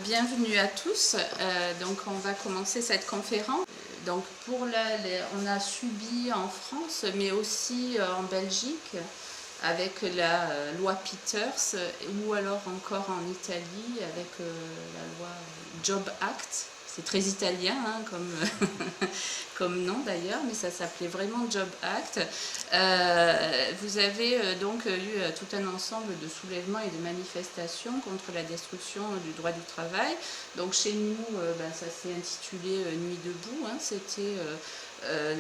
Bienvenue à tous. Donc on va commencer cette conférence. Donc on a subi en France, mais aussi en Belgique, avec la loi Peters, ou alors encore en Italie avec la loi Job Act. C'est très italien comme nom d'ailleurs, mais ça s'appelait vraiment Job Act. Vous avez donc eu tout un ensemble de soulèvements et de manifestations contre la destruction du droit du travail. Donc chez nous, ça s'est intitulé Nuit debout. C'était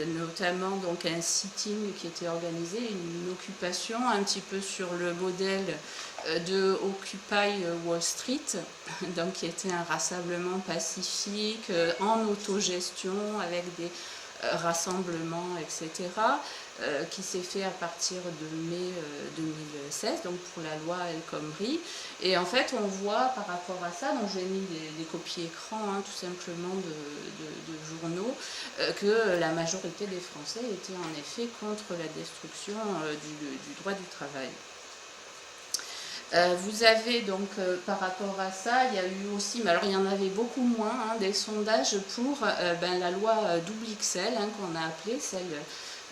notamment donc un sitting qui était organisé, une occupation un petit peu sur le modèle de Occupy Wall Street, donc qui était un rassemblement pacifique en autogestion avec des rassemblements, etc., qui s'est fait à partir de mai 2016, donc pour la loi El Khomri. Et en fait, on voit par rapport à ça, donc j'ai mis des copies écran, tout simplement de journaux, que la majorité des Français étaient en effet contre la destruction du droit du travail. Vous avez donc par rapport à ça, il y a eu aussi, mais alors il y en avait beaucoup moins, des sondages pour la loi double XL qu'on a appelée celle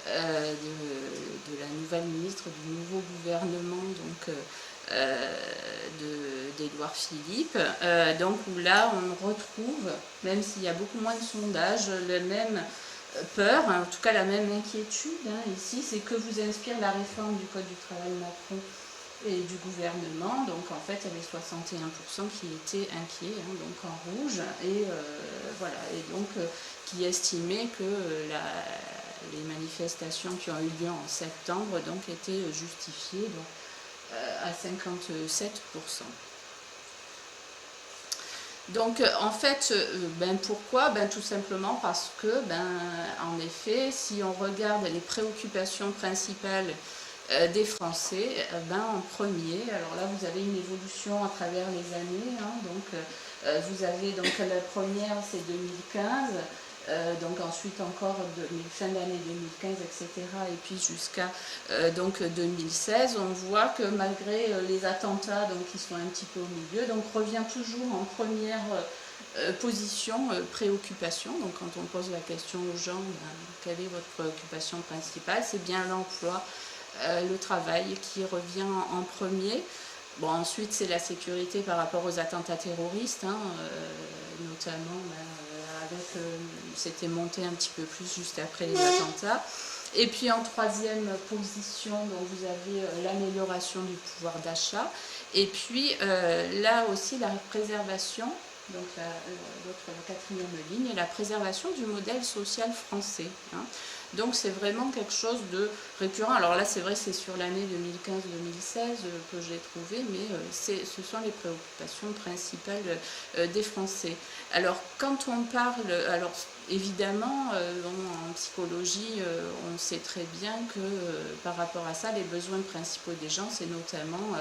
de la nouvelle ministre du nouveau gouvernement, donc d'Édouard Philippe. Donc où là on retrouve, même s'il y a beaucoup moins de sondages, le même peur, en tout cas la même inquiétude ici, c'est que vous inspire la réforme du Code du travail Macron et du gouvernement. Donc en fait il y avait 61% qui étaient inquiets, donc en rouge, et voilà, et donc qui estimaient que les manifestations qui ont eu lieu en septembre donc étaient justifiées à 57%. Donc en fait, pourquoi? Tout simplement parce que, en effet, si on regarde les préoccupations principales des Français, en premier, alors là vous avez une évolution à travers les années, donc vous avez donc la première c'est 2015, donc ensuite encore fin d'année 2015, etc., et puis jusqu'à donc 2016, on voit que malgré les attentats donc, qui sont un petit peu au milieu, donc revient toujours en première position préoccupation. Donc quand on pose la question aux gens, quelle est votre préoccupation principale, c'est bien l'emploi, le travail qui revient en premier. Bon, ensuite c'est la sécurité par rapport aux attentats terroristes, notamment c'était monté un petit peu plus juste après les attentats. Et puis en troisième position, donc vous avez l'amélioration du pouvoir d'achat. Et puis là aussi la préservation, donc la quatrième ligne, la préservation du modèle social français. Donc c'est vraiment quelque chose de récurrent. Alors là c'est vrai c'est sur l'année 2015-2016 que j'ai trouvé, mais ce sont les préoccupations principales des Français. Alors quand on parle, alors évidemment en psychologie on sait très bien que par rapport à ça les besoins principaux des gens c'est notamment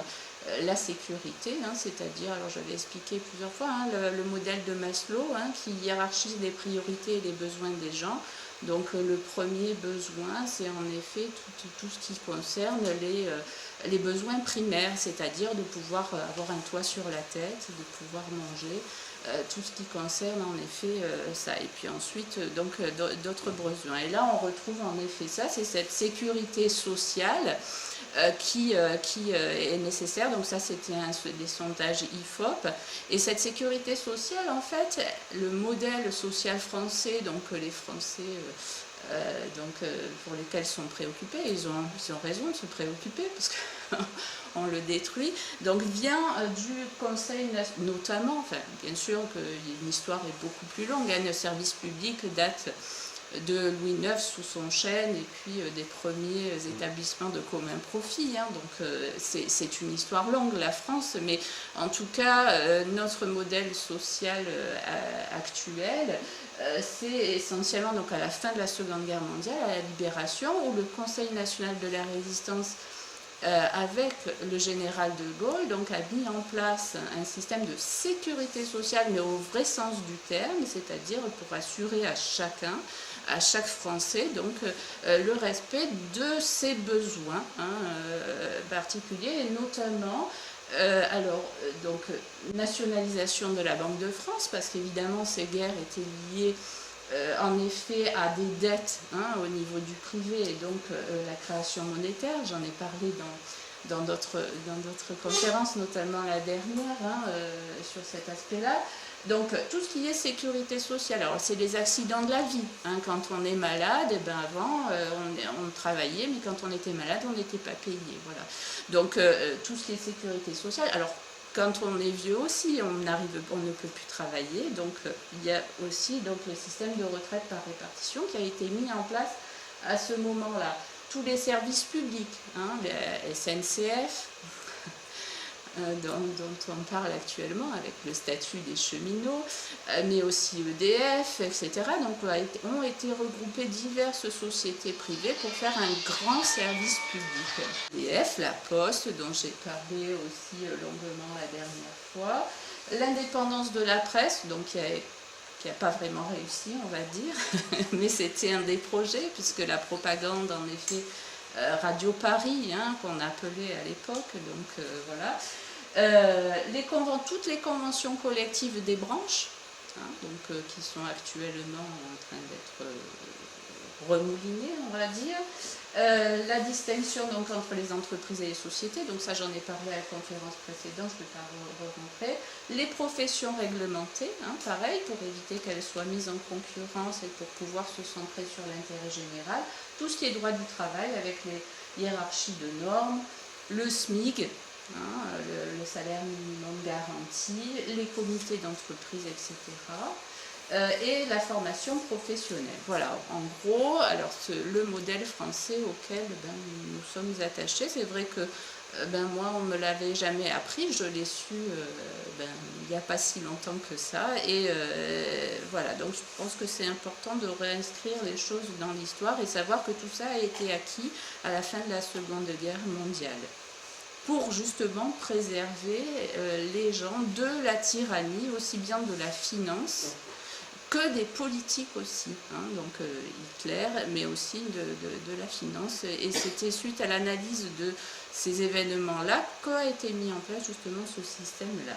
la sécurité, c'est-à-dire, alors j'avais expliqué plusieurs fois, le modèle de Maslow qui hiérarchise les priorités et les besoins des gens. Donc le premier besoin, c'est en effet tout ce qui concerne les besoins primaires, c'est-à-dire de pouvoir avoir un toit sur la tête, de pouvoir manger, tout ce qui concerne en effet ça. Et puis ensuite, donc d'autres besoins. Et là, on retrouve en effet ça, c'est cette sécurité sociale qui est nécessaire. Donc ça c'était des sondages IFOP, et cette sécurité sociale en fait le modèle social français, donc les Français pour lesquels sont préoccupés, ils ont raison de se préoccuper parce qu'on le détruit, donc vient du Conseil notamment, enfin bien sûr que l'histoire est beaucoup plus longue, le service public date de Louis IX sous son chêne, et puis des premiers établissements de commun profit. Donc c'est une histoire longue, la France, mais en tout cas, notre modèle social actuel, c'est essentiellement donc, à la fin de la Seconde Guerre mondiale, à la Libération, où le Conseil national de la résistance avec le général de Gaulle, donc a mis en place un système de sécurité sociale, mais au vrai sens du terme, c'est-à-dire pour assurer à chacun, à chaque Français, donc le respect de ses besoins particuliers, et notamment Donc, nationalisation de la Banque de France, parce qu'évidemment, ces guerres étaient liées en effet à des dettes au niveau du privé, et donc la création monétaire, j'en ai parlé dans d'autres conférences, notamment la dernière, sur cet aspect-là. Donc tout ce qui est sécurité sociale, alors c'est les accidents de la vie. Quand on est malade, et ben avant on travaillait, mais quand on était malade, on n'était pas payé. Voilà. Donc tout ce qui est sécurité sociale. Alors quand on est vieux aussi, on ne peut plus travailler. Donc il y a aussi donc le système de retraite par répartition qui a été mis en place à ce moment-là. Tous les services publics, les SNCF, dont on parle actuellement avec le statut des cheminots, mais aussi EDF, etc. Donc ont été regroupées diverses sociétés privées pour faire un grand service public. EDF, la Poste, dont j'ai parlé aussi longuement la dernière fois, l'indépendance de la presse, donc qui n'a pas vraiment réussi, on va dire, mais c'était un des projets, puisque la propagande, en effet, Radio Paris, qu'on appelait à l'époque, donc voilà. Toutes les conventions collectives des branches, qui sont actuellement en train d'être remoulinées, on va dire. La distinction donc entre les entreprises et les sociétés, donc ça j'en ai parlé à la conférence précédente, je ne vais pas rentrer. Les professions réglementées, pareil, pour éviter qu'elles soient mises en concurrence et pour pouvoir se centrer sur l'intérêt général. Tout ce qui est droit du travail avec les hiérarchies de normes, le SMIC, le salaire minimum garanti, les comités d'entreprise, etc. Et la formation professionnelle. Voilà, en gros, alors le modèle français auquel nous sommes attachés, c'est vrai que moi, on ne me l'avait jamais appris, je l'ai su il n'y a pas si longtemps que ça, et voilà, donc je pense que c'est important de réinscrire les choses dans l'histoire et savoir que tout ça a été acquis à la fin de la Seconde Guerre mondiale, pour justement préserver les gens de la tyrannie, aussi bien de la finance que des politiques aussi, donc Hitler, mais aussi de la finance. Et c'était suite à l'analyse de ces événements-là qu'a été mis en place justement ce système-là.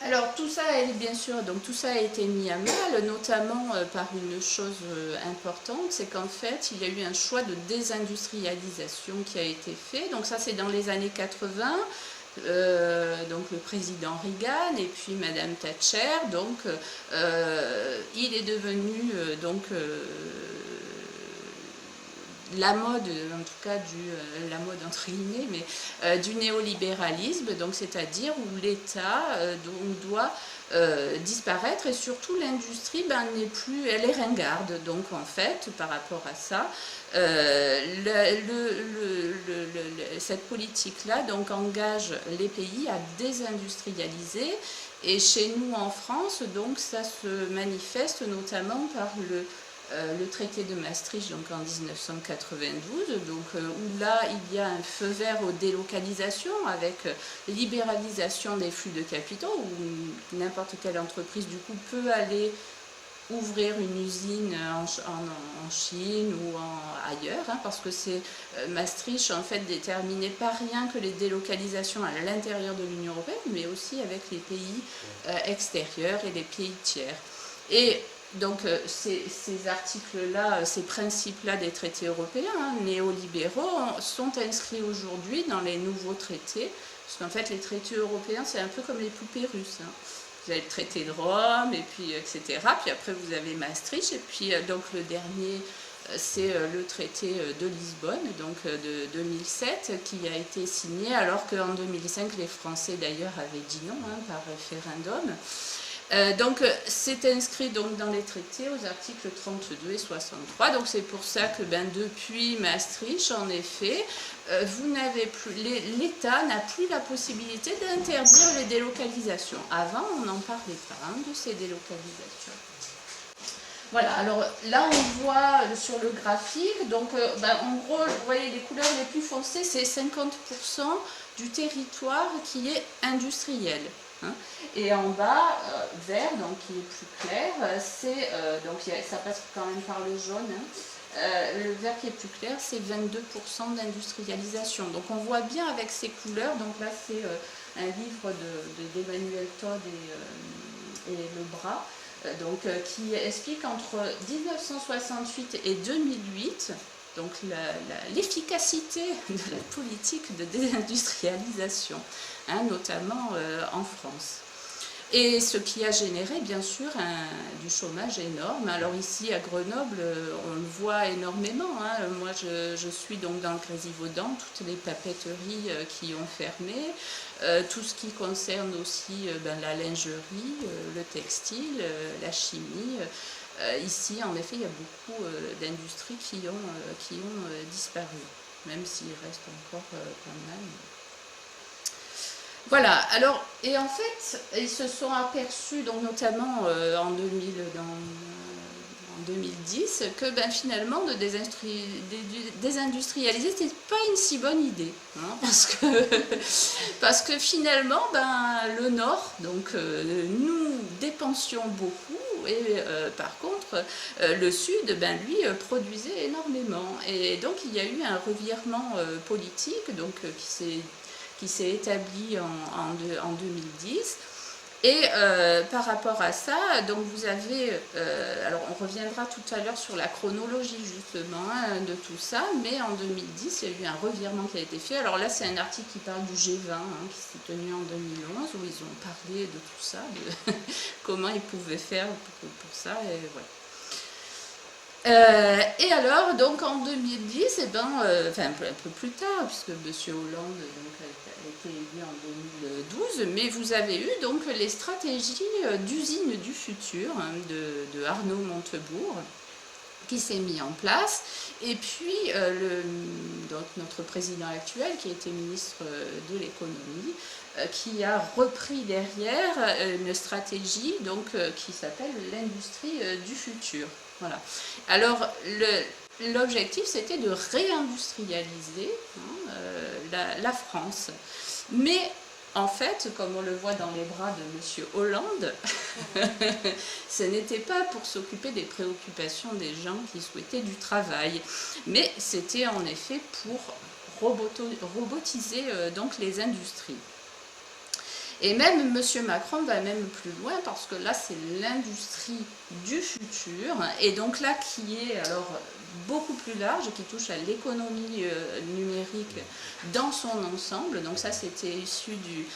Alors tout ça, bien sûr, donc tout ça a été mis à mal, notamment par une chose importante, c'est qu'en fait, il y a eu un choix de désindustrialisation qui a été fait. Donc ça, c'est dans les années 80. Donc le président Reagan et puis Madame Thatcher, donc il est devenu la mode, en tout cas la mode entre guillemets, mais du néolibéralisme, donc c'est-à-dire où l'État doit disparaître, et surtout l'industrie elle est ringarde. Donc en fait, par rapport à ça, cette politique-là donc engage les pays à désindustrialiser. Et chez nous en France, donc ça se manifeste notamment par le traité de Maastricht, donc en 1992, où là il y a un feu vert aux délocalisations avec libéralisation des flux de capitaux, où n'importe quelle entreprise du coup peut aller ouvrir une usine en Chine ou ailleurs, parce que c'est Maastricht en fait déterminait pas rien que les délocalisations à l'intérieur de l'Union européenne, mais aussi avec les pays extérieurs et les pays tiers. Et donc ces articles-là, ces principes-là des traités européens néolibéraux sont inscrits aujourd'hui dans les nouveaux traités, parce qu'en fait les traités européens c'est un peu comme les poupées russes. Vous avez le traité de Rome, et puis etc. Puis après vous avez Maastricht, et puis donc le dernier c'est le traité de Lisbonne, donc de 2007, qui a été signé alors qu'en 2005 les Français d'ailleurs avaient dit non par référendum. Donc c'est inscrit donc dans les traités aux articles 32 et 63. Donc c'est pour ça que depuis Maastricht, en effet, l'État n'a plus la possibilité d'interdire les délocalisations. Avant, on n'en parlait pas de ces délocalisations. Voilà, alors là on voit sur le graphique, donc en gros, vous voyez les couleurs les plus foncées, c'est 50% du territoire qui est industriel. Et en bas, vert, donc qui est plus clair, c'est donc ça passe quand même par le jaune. Le vert qui est plus clair, c'est 22% d'industrialisation. Donc on voit bien avec ces couleurs, donc là c'est un livre d'Emmanuel Todd et Le Bras, qui explique entre 1968 et 2008 donc l'efficacité de la politique de désindustrialisation, hein, notamment en France. Et ce qui a généré bien sûr du chômage énorme. Alors ici à Grenoble, on le voit énormément, hein. Moi je suis donc dans le Grésivaudan, toutes les papeteries qui ont fermé, tout ce qui concerne aussi la lingerie, le textile, la chimie. Ici en effet il y a beaucoup d'industries qui ont disparu, même s'il reste encore pas mal. Voilà, alors, et en fait, ils se sont aperçus, donc notamment en 2010, que finalement, de désindustrialiser, c'était pas une si bonne idée. Hein, parce que finalement, le Nord, donc nous dépensions beaucoup, et par contre, le Sud, lui, produisait énormément. Et donc, il y a eu un revirement politique, donc qui s'est établi en 2010. Et par rapport à ça, donc vous avez, alors on reviendra tout à l'heure sur la chronologie justement de tout ça, mais en 2010, il y a eu un revirement qui a été fait. Alors là, c'est un article qui parle du G20, qui s'est tenu en 2011, où ils ont parlé de tout ça, de comment ils pouvaient faire pour ça, et voilà. Et alors, donc en 2010, un peu plus tard, puisque M. Hollande a été élu en 2012, mais vous avez eu donc les stratégies d'usine du futur de Arnaud Montebourg, qui s'est mis en place, et puis donc notre président actuel, qui était ministre de l'économie, qui a repris derrière une stratégie donc, qui s'appelle l'industrie du futur. Voilà. Alors, l'objectif, c'était de réindustrialiser la France. Mais, en fait, comme on le voit dans les bras de M. Hollande, ce n'était pas pour s'occuper des préoccupations des gens qui souhaitaient du travail, mais c'était en effet pour robotiser donc les industries. Et même M. Macron va même plus loin parce que là, c'est l'industrie du futur. Et donc là, qui est alors beaucoup plus large, qui touche à l'économie numérique dans son ensemble. Donc ça, c'était issu du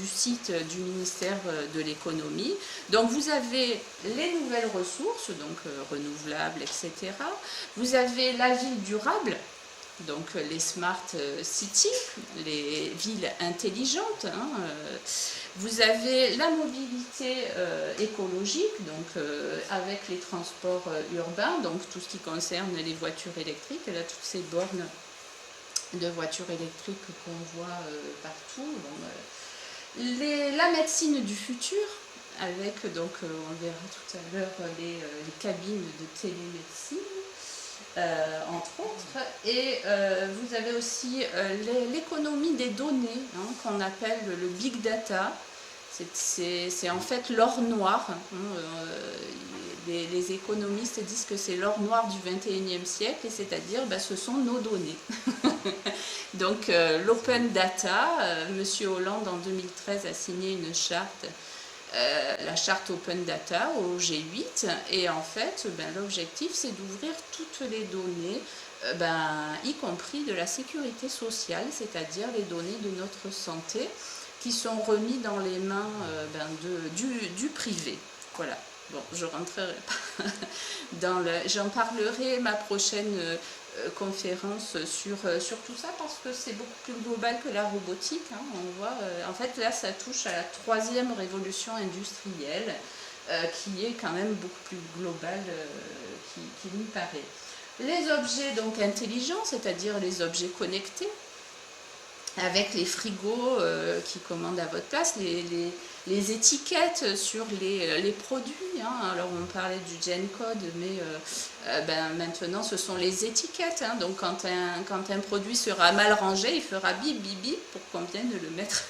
site du ministère de l'économie. Donc vous avez les nouvelles ressources, donc renouvelables, etc. Vous avez la ville durable. Donc les smart cities, les villes intelligentes. Hein, vous avez la mobilité écologique, donc avec les transports urbains, donc tout ce qui concerne les voitures électriques, et là toutes ces bornes de voitures électriques qu'on voit partout. La médecine du futur, avec donc on verra tout à l'heure les cabines de télémédecine. Entre autres, et vous avez aussi l'économie des données, hein, qu'on appelle le big data. C'est en fait l'or noir. Hein, les économistes disent que c'est l'or noir du 21e siècle, et c'est-à-dire ce sont nos données. Donc l'open data, M. Hollande en 2013 a signé une charte, la charte Open Data au G8, et en fait l'objectif c'est d'ouvrir toutes les données, y compris de la sécurité sociale, c'est-à-dire les données de notre santé qui sont remises dans les mains du privé. Voilà. Bon, je ne rentrerai pas dans le... J'en parlerai ma prochaine conférence sur tout ça, parce que c'est beaucoup plus global que la robotique. Hein, on voit, en fait, là, ça touche à la 3e révolution industrielle, qui est quand même beaucoup plus globale qu'il n'y paraît. Les objets donc intelligents, c'est-à-dire les objets connectés, avec les frigos qui commandent à votre place, les étiquettes sur les produits. Hein. Alors on parlait du GenCode, mais maintenant ce sont les étiquettes. Hein. Donc quand un produit sera mal rangé, il fera bip bip bip pour qu'on vienne le mettre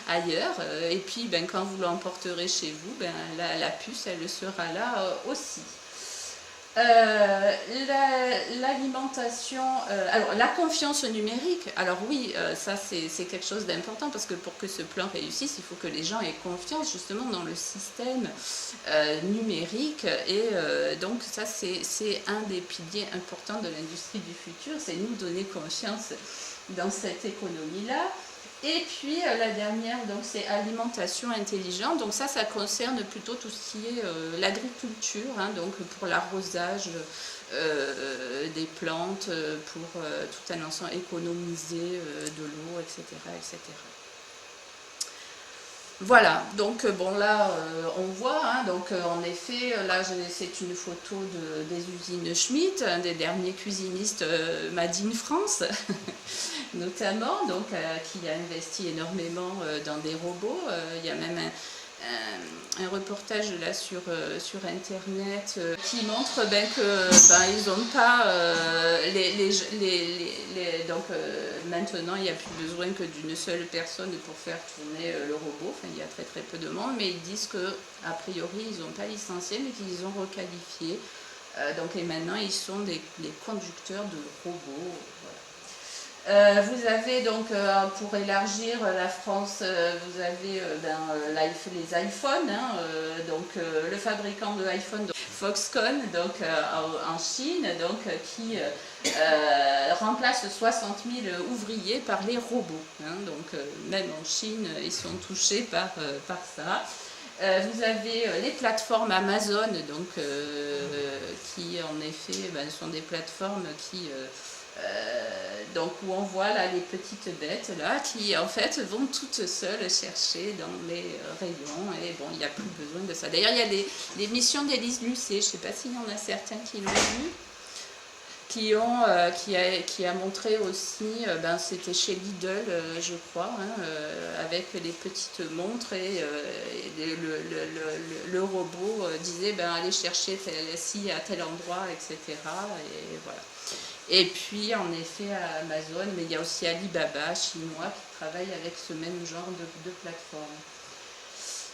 ailleurs. Et puis quand vous l'emporterez chez vous, la puce elle sera là aussi. L'alimentation, alors la confiance numérique, alors oui, ça c'est quelque chose d'important parce que pour que ce plan réussisse, il faut que les gens aient confiance justement dans le système numérique et donc ça c'est un des piliers importants de l'industrie du futur, c'est nous donner confiance dans cette économie-là. Et puis la dernière, donc c'est alimentation intelligente. Donc ça concerne plutôt tout ce qui est l'agriculture, hein, donc pour l'arrosage des plantes, pour tout un ensemble, économiser de l'eau, etc., etc. Voilà, donc bon là on voit, hein, donc en effet là c'est une photo des usines Schmitt, un des derniers cuisinistes Made in France notamment, donc qui a investi énormément dans des robots. Il y a même un reportage là sur internet qui montre que ils n'ont pas donc maintenant il n'y a plus besoin que d'une seule personne pour faire tourner le robot, enfin il y a très très peu de monde, mais ils disent que a priori ils n'ont pas licencié mais qu'ils ont requalifié, donc et maintenant ils sont des conducteurs de robots. Voilà. Vous avez donc, pour élargir la France, vous avez les iPhones, hein, donc le fabricant de iPhone, Foxconn, donc en Chine, donc qui remplace 60 000 ouvriers par les robots. Hein, donc même en Chine, ils sont touchés par ça. Vous avez les plateformes Amazon, donc, qui en effet sont des plateformes qui... donc où on voit là les petites bêtes là qui en fait vont toutes seules chercher dans les rayons et bon il n'y a plus besoin de ça. D'ailleurs il y a des missions d'Élise Lucet, je ne sais pas s'il y en a certains qui l'ont vu, qui a montré aussi, c'était chez Lidl je crois, hein, avec les petites montres et le robot disait allez chercher ci à tel endroit, etc. Et voilà. Et puis en effet à Amazon, mais il y a aussi Alibaba chinois qui travaille avec ce même genre de plateforme.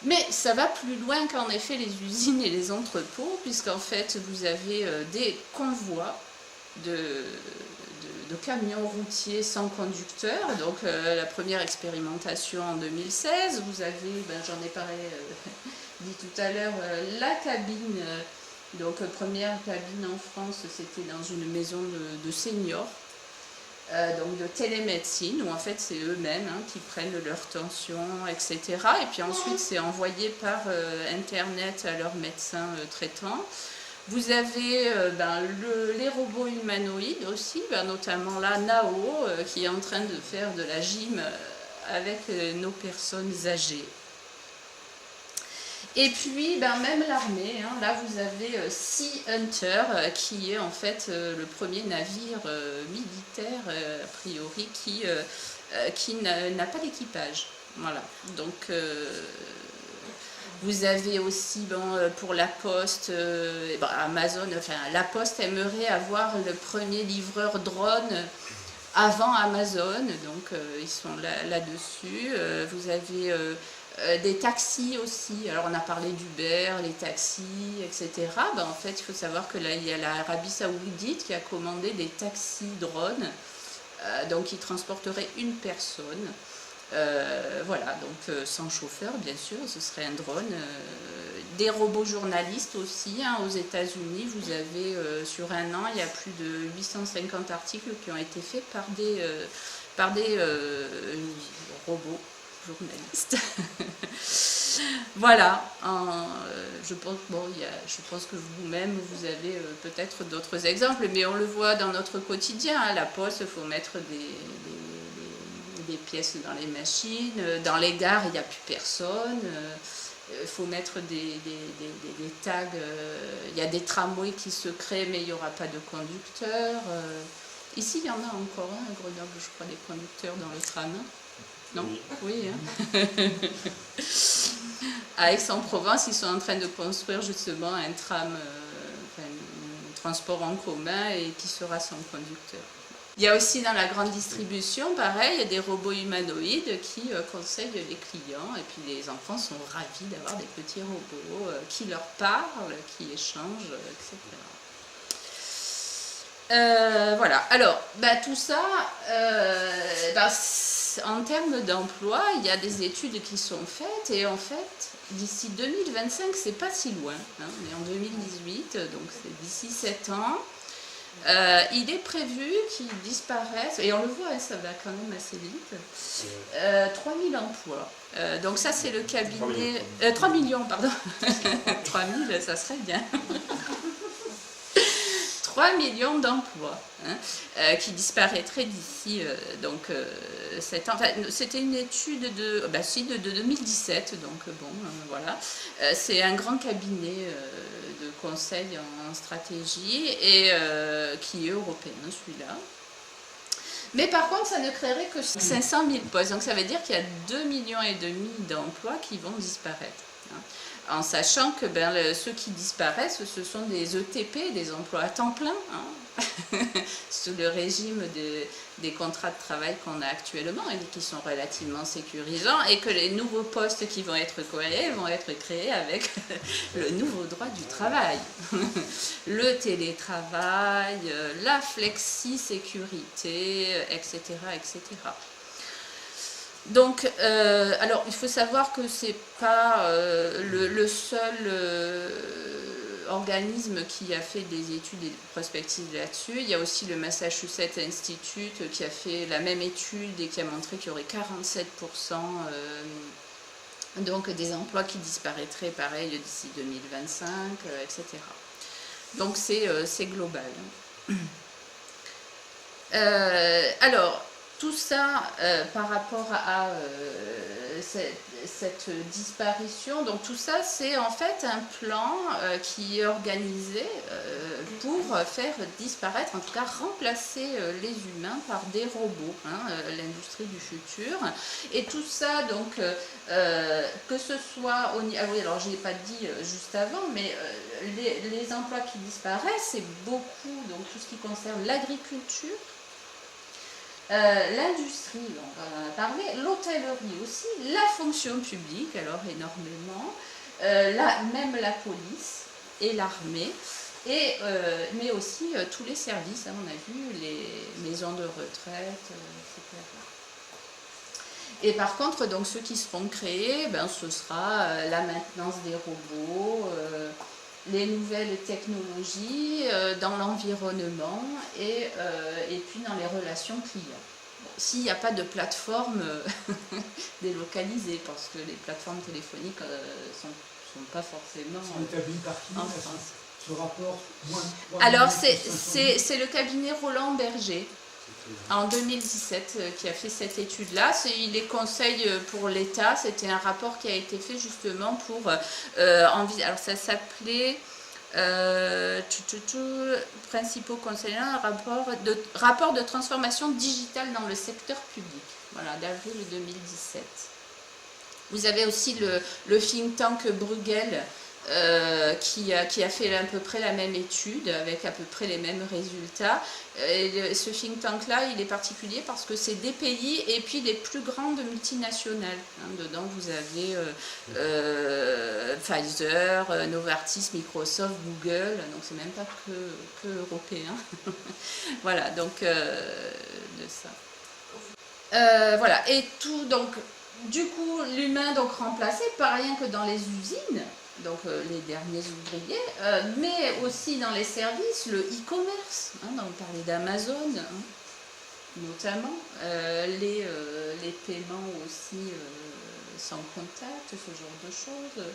Mais ça va plus loin qu'en effet les usines et les entrepôts, puisqu'en fait vous avez des convois de camions routiers sans conducteur. Donc la première expérimentation en 2016, vous avez, j'en ai parlé dit tout à l'heure, la cabine. Donc première cabine en France, c'était dans une maison de seniors, donc de télémédecine, où en fait c'est eux-mêmes qui prennent leur tension, etc. Et puis ensuite c'est envoyé par Internet à leur médecin traitant. Vous avez les robots humanoïdes aussi, notamment là Nao, qui est en train de faire de la gym avec nos personnes âgées. Et puis même l'armée, hein, là vous avez Sea Hunter qui est en fait le premier navire militaire a priori qui n'a pas d'équipage. Voilà, donc vous avez aussi pour la Poste, Amazon, enfin la Poste aimerait avoir le premier livreur drone avant Amazon, donc ils sont là-dessus. Vous avez des taxis aussi, alors on a parlé d'Uber, les taxis, etc. En fait, il faut savoir que là, il y a l'Arabie Saoudite qui a commandé des taxis drones, donc qui transporteraient une personne. Voilà, donc sans chauffeur, bien sûr, ce serait un drone. Des robots journalistes aussi, hein, aux États-Unis, vous avez sur un an, il y a plus de 850 articles qui ont été faits par des robots journalistes. Voilà, je pense que vous-même, vous avez peut-être d'autres exemples, mais on le voit dans notre quotidien. À la Poste, il faut mettre des pièces dans les machines. Dans les gares, il n'y a plus personne. Il faut mettre des tags. Il y a des tramways qui se créent, mais il n'y aura pas de conducteur. Ici, il y en a encore un à Grenoble, je crois, des conducteurs dans le tram. Non ? Oui. Hein. À Aix-en-Provence, ils sont en train de construire justement un tram, un transport en commun et qui sera sans conducteur. Il y a aussi dans la grande distribution, pareil, des robots humanoïdes qui conseillent les clients et puis les enfants sont ravis d'avoir des petits robots qui leur parlent, qui échangent, etc. Voilà, alors tout ça, en termes d'emploi, il y a des études qui sont faites et en fait, d'ici 2025, c'est pas si loin, hein, on est en 2018, donc c'est d'ici 7 ans. Il est prévu qu'il disparaisse, et on le voit, ça va quand même assez vite, 3000 emplois. Donc ça c'est le cabinet... 3 millions, pardon. 3000, ça serait bien. 3 millions d'emplois qui disparaîtraient d'ici 7 ans. Enfin, c'était une étude de 2017, donc bon, voilà. C'est un grand cabinet de conseil en stratégie et qui est européen, celui-là. Mais par contre, ça ne créerait que 500 000 postes. Donc ça veut dire qu'il y a 2,5 millions d'emplois qui vont disparaître. En sachant que ceux qui disparaissent, ce sont des ETP, des emplois à temps plein, hein, sous le régime des contrats de travail qu'on a actuellement et qui sont relativement sécurisants, et que les nouveaux postes qui vont être créés avec le nouveau droit du travail, le télétravail, la flexi-sécurité, etc., etc. Donc, alors il faut savoir que c'est pas le seul organisme qui a fait des études et des prospectives là-dessus. Il y a aussi le Massachusetts Institute qui a fait la même étude et qui a montré qu'il y aurait 47% donc des emplois qui disparaîtraient, pareil, d'ici 2025, etc. Donc c'est global. Alors, tout ça par rapport à cette disparition, donc tout ça c'est en fait un plan qui est organisé pour faire disparaître, en tout cas remplacer les humains par des robots, hein, l'industrie du futur. Et tout ça donc que ce soit au niveau... Ah oui, alors je ne l'ai pas dit juste avant, mais les emplois qui disparaissent, c'est beaucoup, donc tout ce qui concerne l'agriculture, l'industrie, on va en parler, l'hôtellerie aussi, la fonction publique, alors énormément, même la police et l'armée, mais aussi tous les services, hein, on a vu, les maisons de retraite, etc. Et par contre, donc, ceux qui seront créés, ce sera la maintenance des robots, les nouvelles technologies dans l'environnement et puis dans les relations clients. Bon, s'il n'y a pas de plateforme délocalisée, parce que les plateformes téléphoniques sont pas forcément en France. Ce rapport, alors c'est le cabinet Roland Berger en 2017 qui a fait cette étude-là. Les conseils pour l'État, c'était un rapport qui a été fait justement pour alors ça s'appelait principaux conseillers, rapport de transformation digitale dans le secteur public, voilà, d'avril 2017. Vous avez aussi le think tank Bruegel qui a fait à peu près la même étude avec à peu près les mêmes résultats. Et ce think tank là, il est particulier parce que c'est des pays et puis des plus grandes multinationales, hein. Dedans vous avez Pfizer, Novartis, Microsoft, Google, donc c'est même pas que européen. Voilà, donc de ça. Voilà, et tout, donc du coup l'humain donc remplacé, pas rien que dans les usines, donc les derniers ouvriers, mais aussi dans les services, le e-commerce, hein, on parlait d'Amazon, hein, notamment, les paiements aussi sans contact, ce genre de choses,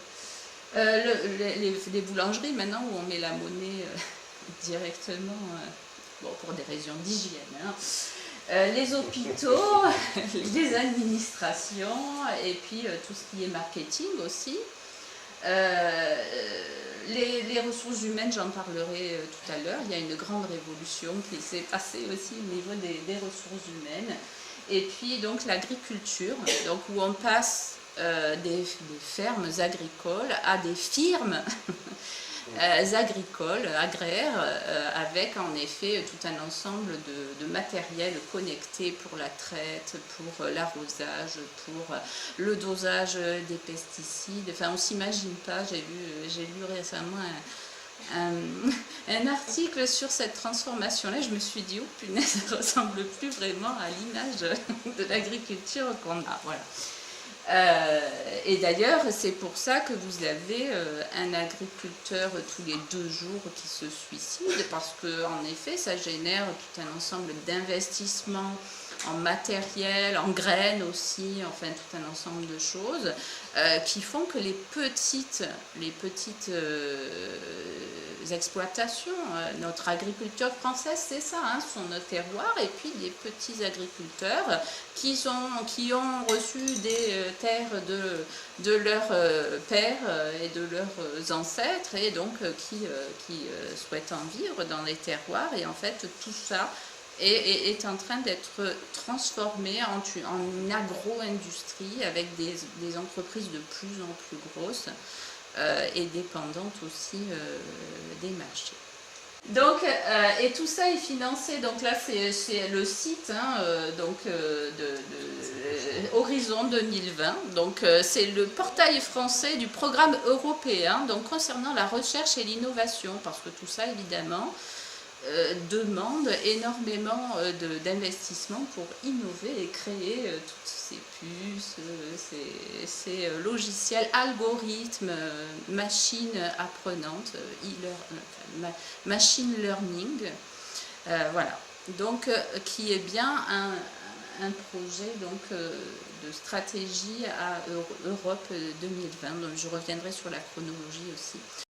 les boulangeries maintenant où on met la monnaie directement, bon, pour des raisons d'hygiène, hein. Les hôpitaux, les administrations, et puis tout ce qui est marketing aussi. Les ressources humaines, j'en parlerai tout à l'heure. Il y a une grande révolution qui s'est passée aussi au niveau des ressources humaines. Et puis donc l'agriculture, donc où on passe des fermes agricoles à des firmes agricoles, agraires, avec en effet tout un ensemble de matériel connecté pour la traite, pour l'arrosage, pour le dosage des pesticides. Enfin, on ne s'imagine pas, j'ai lu récemment un article sur cette transformation-là. Je me suis dit, oh punaise, ça ressemble plus vraiment à l'image de l'agriculture qu'on a. Voilà. Et d'ailleurs, c'est pour ça que vous avez un agriculteur tous les 2 jours qui se suicide, parce qu'en effet, ça génère tout un ensemble d'investissements en matériel, en graines aussi, enfin tout un ensemble de choses qui font que les petites exploitations, notre agriculture française, c'est ça, hein, sont nos terroirs, et puis des petits agriculteurs qui ont reçu des terres de leurs pères et de leurs ancêtres, et donc qui souhaitent en vivre dans les terroirs, et en fait tout ça est en train d'être transformé en agro-industrie avec des entreprises de plus en plus grosses et dépendantes aussi des marchés. Donc, et tout ça est financé, donc là c'est le site hein, Horizon 2020, donc c'est le portail français du programme européen donc, concernant la recherche et l'innovation, parce que tout ça évidemment demande énormément d'investissement pour innover et créer toutes ces puces, ces logiciels, algorithmes, machines apprenantes, machine learning, voilà. Donc, qui est bien un projet donc, de stratégie à Europe 2020. Donc, je reviendrai sur la chronologie aussi.